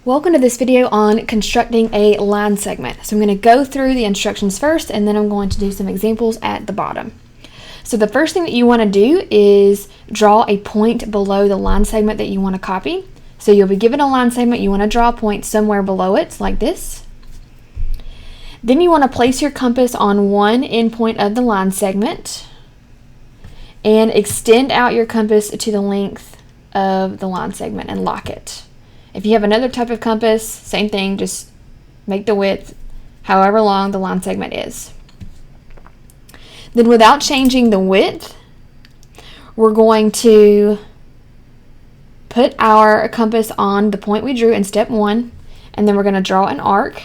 Welcome to this video on constructing a line segment. So I'm going to go through the instructions first, and then I'm going to do some examples at the bottom. So the first thing that you want to do is draw a point below the line segment that you want to copy. So you'll be given a line segment, you want to draw a point somewhere below it, like this. Then you want to place your compass on one endpoint of the line segment and extend out your compass to the length of the line segment and lock it. If you have another type of compass, same thing, just make the width however long the line segment is. Then without changing the width, we're going to put our compass on the point we drew in step 1, and then we're going to draw an arc.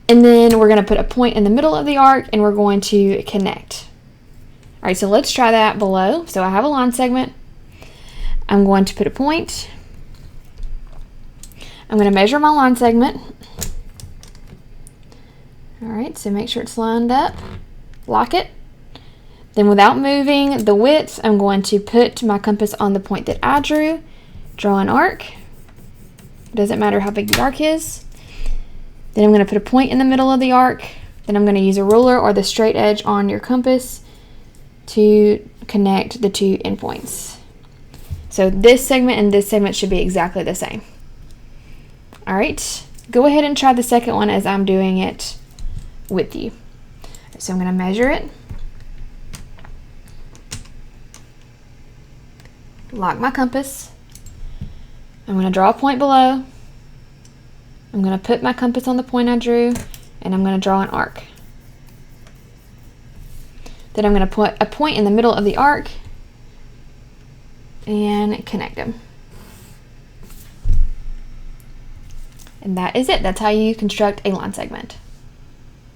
And then we're going to put a point in the middle of the arc, and we're going to connect. All right, so let's try that below. So I have a line segment. I'm going to put a point. I'm going to measure my line segment. All right, so make sure it's lined up. Lock it. Then without moving the width, I'm going to put my compass on the point that I drew, draw an arc. It doesn't matter how big the arc is. Then I'm going to put a point in the middle of the arc. Then I'm going to use a ruler or the straight edge on your compass to connect the two endpoints. So this segment and this segment should be exactly the same. All right, go ahead and try the second one as I'm doing it with you. So I'm going to measure it, lock my compass. I'm going to draw a point below. I'm going to put my compass on the point I drew, and I'm going to draw an arc. Then I'm going to put a point in the middle of the arc and connect them. And that is it. That's how you construct a line segment.